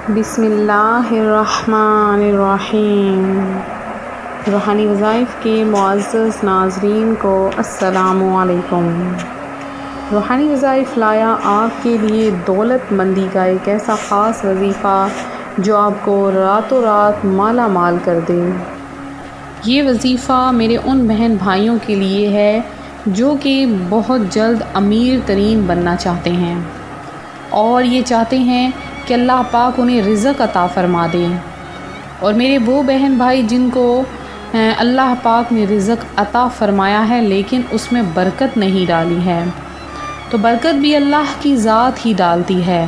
بسم اللہ الرحمن الرحیم۔ روحانی وظائف کے معزز ناظرین کو السلام علیکم۔ روحانی وظائف لایا آپ کے لیے دولت مندی کا ایک ایسا خاص وظیفہ جو آپ کو راتوں رات مالا مال کر دے۔ یہ وظیفہ میرے ان بہن بھائیوں کے لیے ہے جو کہ بہت جلد امیر ترین بننا چاہتے ہیں اور یہ چاہتے ہیں کہ اللہ پاک انہیں رزق عطا فرما دے، اور میرے وہ بہن بھائی جن کو اللہ پاک نے رزق عطا فرمایا ہے لیکن اس میں برکت نہیں ڈالی ہے، تو برکت بھی اللہ کی ذات ہی ڈالتی ہے۔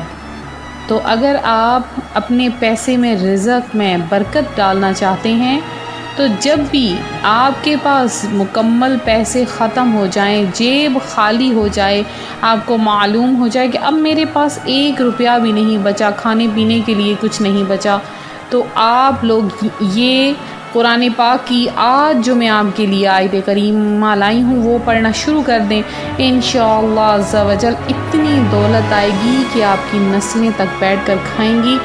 تو اگر آپ اپنے پیسے میں رزق میں برکت ڈالنا چاہتے ہیں تو جب بھی آپ کے پاس مکمل پیسے ختم ہو جائیں، جیب خالی ہو جائے، آپ کو معلوم ہو جائے کہ اب میرے پاس 1 روپیہ بھی نہیں بچا، کھانے پینے کے لیے کچھ نہیں بچا، تو آپ لوگ یہ قرآن پاک کی آج جو میں آپ کے لیے آیت کریمہ لائی ہوں وہ پڑھنا شروع کر دیں۔ انشاءاللہ عز و جل اتنی دولت آئے گی کہ آپ کی نسلیں تک بیٹھ کر کھائیں گی۔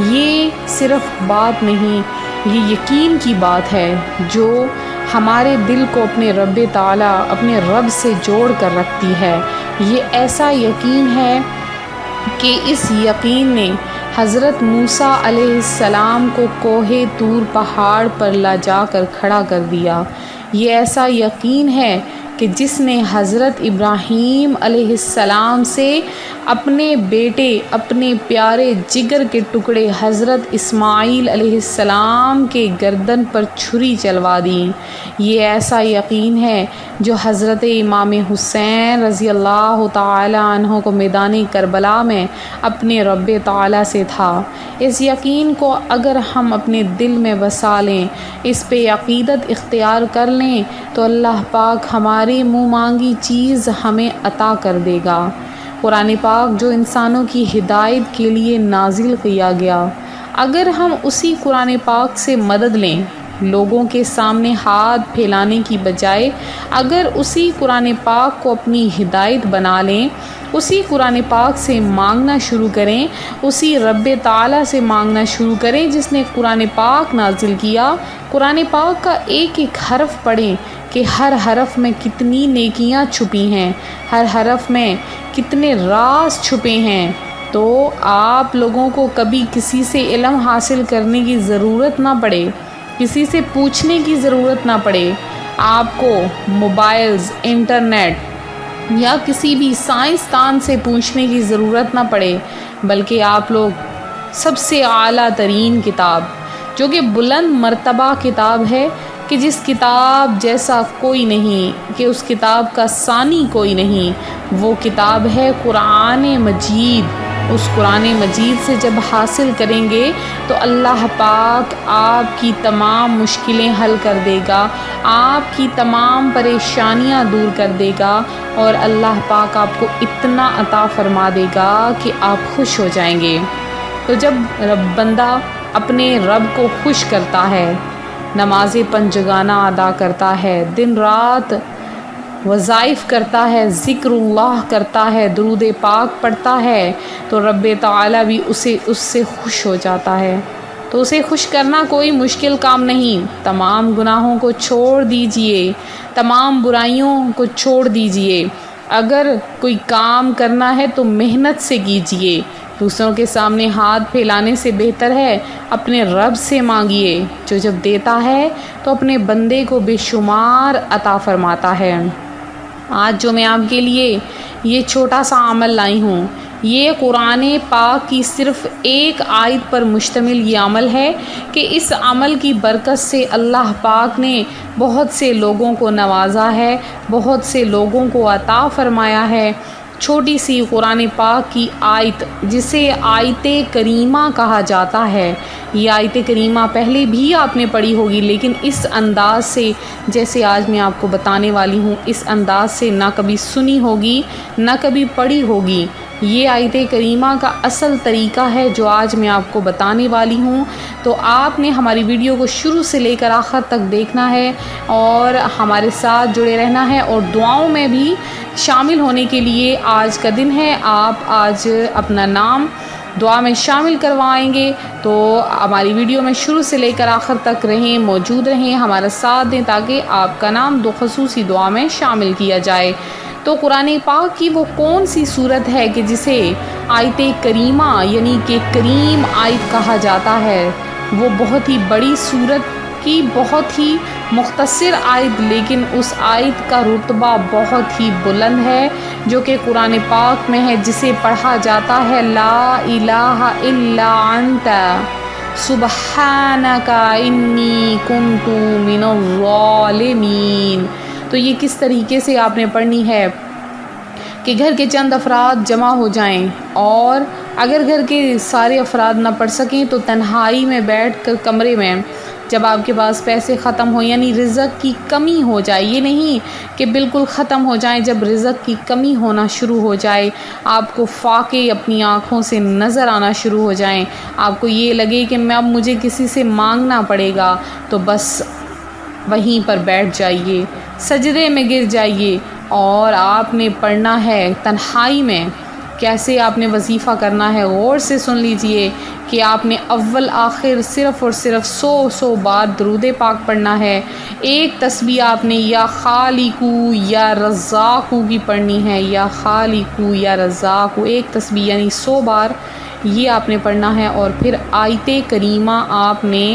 یہ صرف بات نہیں، یہ یقین کی بات ہے جو ہمارے دل کو اپنے رب تعالیٰ، اپنے رب سے جوڑ کر رکھتی ہے۔ یہ ایسا یقین ہے کہ اس یقین نے حضرت موسیٰ علیہ السلام کو کوہ طور پہاڑ پر لا جا کر کھڑا کر دیا۔ یہ ایسا یقین ہے کہ جس نے حضرت ابراہیم علیہ السلام سے اپنے بیٹے، اپنے پیارے جگر کے ٹکڑے حضرت اسماعیل علیہ السلام کے گردن پر چھری چلوا دی۔ یہ ایسا یقین ہے جو حضرت امام حسین رضی اللہ تعالی عنہ کو میدان کربلا میں اپنے رب تعالی سے تھا۔ اس یقین کو اگر ہم اپنے دل میں بسا لیں، اس پہ عقیدت اختیار کر لیں تو اللہ پاک ہماری منہ مانگی چیز ہمیں عطا کر دے گا۔ قرآن پاک جو انسانوں کی ہدایت کے لیے نازل کیا گیا، اگر ہم اسی قرآن پاک سے مدد لیں، لوگوں کے سامنے ہاتھ پھیلانے کی بجائے اگر اسی قرآن پاک کو اپنی ہدایت بنا لیں، اسی قرآن پاک سے مانگنا شروع کریں، اسی رب تعالیٰ سے مانگنا شروع کریں جس نے قرآن پاک نازل کیا۔ قرآن پاک کا ایک ایک حرف پڑھیں کہ ہر حرف میں کتنی نیکیاں چھپی ہیں، ہر حرف میں کتنے راز چھپے ہیں، تو آپ لوگوں کو کبھی کسی سے علم حاصل کرنے کی ضرورت نہ پڑے، کسی سے پوچھنے کی ضرورت نہ پڑے، آپ کو موبائلز، انٹرنیٹ یا کسی بھی سائنسدان سے پوچھنے کی ضرورت نہ پڑے، بلکہ آپ لوگ سب سے اعلیٰ ترین کتاب جو کہ بلند مرتبہ کتاب ہے، کہ جس کتاب جیسا کوئی نہیں، کہ اس کتاب کا ثانی کوئی نہیں، وہ کتاب ہے قرآن مجید۔ اس قرآن مجید سے جب حاصل کریں گے تو اللہ پاک آپ کی تمام مشکلیں حل کر دے گا، آپ کی تمام پریشانیاں دور کر دے گا، اور اللہ پاک آپ کو اتنا عطا فرما دے گا کہ آپ خوش ہو جائیں گے۔ تو جب بندہ اپنے رب کو خوش کرتا ہے، نماز پنجگانہ ادا کرتا ہے، دن رات وظائف کرتا ہے، ذکر اللہ کرتا ہے، درود پاک پڑھتا ہے، تو رب تعالیٰ بھی اس سے خوش ہو جاتا ہے۔ تو اسے خوش کرنا کوئی مشکل کام نہیں۔ تمام گناہوں کو چھوڑ دیجئے، تمام برائیوں کو چھوڑ دیجئے، اگر کوئی کام کرنا ہے تو محنت سے کیجئے، دوسروں کے سامنے ہاتھ پھیلانے سے بہتر ہے اپنے رب سے مانگیے، جو جب دیتا ہے تو اپنے بندے کو بے شمار عطا فرماتا ہے۔ آج جو میں آپ کے لیے یہ چھوٹا سا عمل لائی ہوں، یہ قرآن پاک کی صرف ایک آیت پر مشتمل یہ عمل ہے کہ اس عمل کی برکت سے اللہ پاک نے بہت سے لوگوں کو نوازا ہے، بہت سے لوگوں کو عطا فرمایا ہے۔ چھوٹی سی قرآن پاک کی آیت جسے آیت کریمہ کہا جاتا ہے، یہ آیت کریمہ پہلے بھی آپ نے پڑھی ہوگی، لیکن اس انداز سے جیسے آج میں آپ کو بتانے والی ہوں، اس انداز سے نہ کبھی سنی ہوگی نہ کبھی پڑھی ہوگی۔ یہ آیت کریمہ کا اصل طریقہ ہے جو آج میں آپ کو بتانے والی ہوں، تو آپ نے ہماری ویڈیو کو شروع سے لے کر آخر تک دیکھنا ہے اور ہمارے ساتھ جڑے رہنا ہے، اور دعاؤں میں بھی شامل ہونے کے لیے آج کا دن ہے۔ آپ آج اپنا نام دعا میں شامل کروائیں گے، تو ہماری ویڈیو میں شروع سے لے کر آخر تک رہیں، موجود رہیں، ہمارا ساتھ دیں تاکہ آپ کا نام دو خصوصی دعا میں شامل کیا جائے۔ تو قرآن پاک کی وہ کون سی صورت ہے کہ جسے آیت کریمہ یعنی کہ کریم آیت کہا جاتا ہے؟ وہ بہت ہی بڑی صورت کی بہت ہی مختصر آیت، لیکن اس آیت کا رتبہ بہت ہی بلند ہے جو کہ قرآن پاک میں ہے، جسے پڑھا جاتا ہے لا الہ الا انت سبحانک انی کنت من الظالمین۔ تو یہ کس طریقے سے آپ نے پڑھنی ہے کہ گھر کے چند افراد جمع ہو جائیں، اور اگر گھر کے سارے افراد نہ پڑھ سکیں تو تنہائی میں بیٹھ کر کمرے میں، جب آپ کے پاس پیسے ختم ہو یعنی رزق کی کمی ہو جائے، یہ نہیں کہ بالکل ختم ہو جائیں، جب رزق کی کمی ہونا شروع ہو جائے، آپ کو فاقے اپنی آنکھوں سے نظر آنا شروع ہو جائیں، آپ کو یہ لگے کہ اب مجھے کسی سے مانگنا پڑے گا، تو بس وہیں پر بیٹھ جائیے، سجدے میں گر جائیے، اور آپ نے پڑھنا ہے تنہائی میں۔ کیسے آپ نے وظیفہ کرنا ہے غور سے سن لیجئے کہ آپ نے اول آخر صرف اور صرف 100 بار درود پاک پڑھنا ہے۔ ایک تسبیح آپ نے یا خالقو یا رزاقو کی پڑھنی ہے، یا خالقو یا رزاقو، ایک تسبیح یعنی 100 بار یہ آپ نے پڑھنا ہے، اور پھر آیت کریمہ آپ نے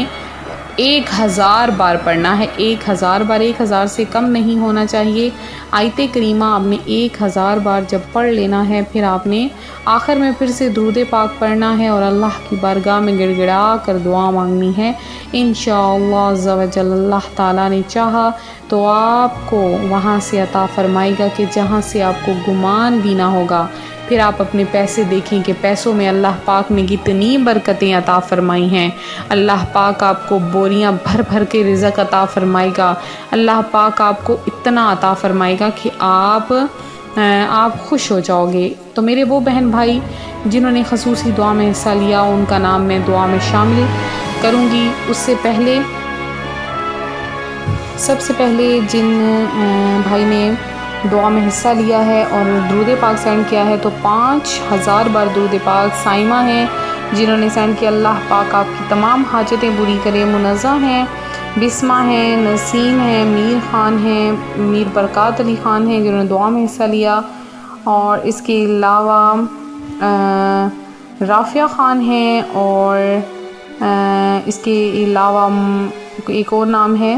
1000 بار پڑھنا ہے، 1000 بار، 1000 سے کم نہیں ہونا چاہیے۔ آیت کریمہ آپ نے 1000 بار جب پڑھ لینا ہے، پھر آپ نے آخر میں پھر سے درود پاک پڑھنا ہے اور اللہ کی بارگاہ میں گڑ گڑا کر دعا مانگنی ہے۔ انشاءاللہ عز و جل اللہ تعالیٰ نے چاہا تو آپ کو وہاں سے عطا فرمائے گا کہ جہاں سے آپ کو گمان بھی نہ ہوگا۔ پھر آپ اپنے پیسے دیکھیں کہ پیسوں میں اللہ پاک نے کتنی برکتیں عطا فرمائی ہیں۔ اللہ پاک آپ کو بوریاں بھر بھر کے رزق عطا فرمائے گا، اللہ پاک آپ کو اتنا عطا فرمائے گا کہ آپ خوش ہو جاؤ گے۔ تو میرے وہ بہن بھائی جنہوں نے خصوصی دعا میں حصہ لیا، ان کا نام میں دعا میں شامل کروں گی۔ اس سے پہلے سب سے پہلے جن بھائی نے دعا میں حصہ لیا ہے اور درود پاک سینڈ کیا ہے، تو 5000 بار درود پاک سائمہ ہیں جنہوں نے سینڈ کیا۔ اللہ پاک آپ کی تمام حاجتیں پوری کرے۔ منزہ ہیں، بسمہ ہیں، نسیم ہیں، میر خان ہیں، میر برکات علی خان ہیں جنہوں نے دعا میں حصہ لیا، اور اس کے علاوہ رافیہ خان ہیں، اور اس کے علاوہ ایک اور نام ہے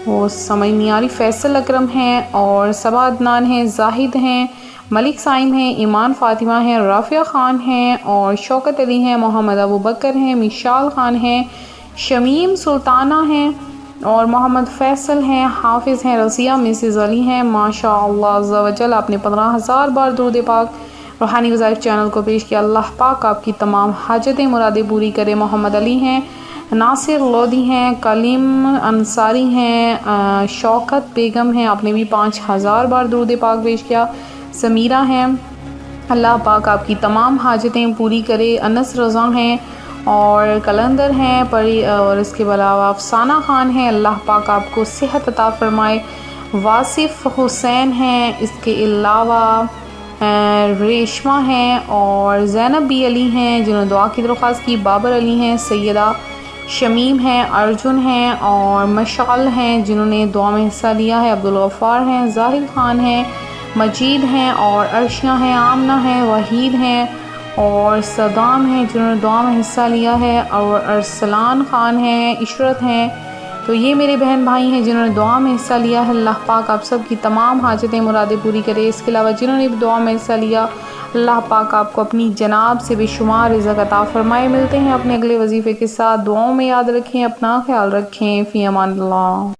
وہ سمجھ نہیں آ رہی، فیصل اکرم ہیں، اور صبا عدنان ہیں، زاہد ہیں، ملک سائم ہیں، ایمان فاطمہ ہیں، رافیہ خان ہیں، اور شوکت علی ہیں، محمد ابو بکر ہیں، مشال خان ہیں، شمیم سلطانہ ہیں، اور محمد فیصل ہیں، حافظ ہیں، رضیہ مسز علی ہیں۔ ماشاءاللہ عز و جل آپ نے 15000 بار درود پاک روحانی وظائف چینل کو پیش کیا۔ اللہ پاک آپ کی تمام حاجتیں مرادیں پوری کرے۔ محمد علی ہیں، ناصر لودھی ہیں، کلیم انصاری ہیں، شوکت بیگم ہیں، آپ نے بھی 5000 بار درود پاک پیش کیا۔ سمیرہ ہیں، اللہ پاک آپ کی تمام حاجتیں پوری کرے۔ انس رضا ہیں، اور کلندر ہیں، اور اس کے علاوہ افسانہ خان ہیں، اللہ پاک آپ کو صحت عطا فرمائے۔ واصف حسین ہیں، اس کے علاوہ ریشمہ ہیں، اور زینب بی علی ہیں جنہوں نے دعا کی درخواست کی، بابر علی ہیں، سیدہ شمیم ہیں، ارجن ہیں، اور مشعل ہیں جنہوں نے دعا میں حصہ لیا ہے، عبدالغفار ہیں، زاہد خان ہیں، مجید ہیں، اور عرشیہ ہیں، آمنہ ہیں، وحید ہیں، اور صدام ہیں جنہوں نے دعا میں حصہ لیا ہے، اور ارسلان خان ہیں، عشرت ہیں۔ تو یہ میرے بہن بھائی ہیں جنہوں نے دعا میں حصہ لیا ہے۔ اللہ پاک آپ سب کی تمام حاجتیں مرادیں پوری کرے۔ اس کے علاوہ جنہوں نے بھی دعا میں حصہ لیا، اللہ پاک آپ کو اپنی جناب سے بے شمار رزق عطا فرمائے۔ ملتے ہیں اپنے اگلے وظیفے کے ساتھ، دعاؤں میں یاد رکھیں، اپنا خیال رکھیں، فی امان اللہ۔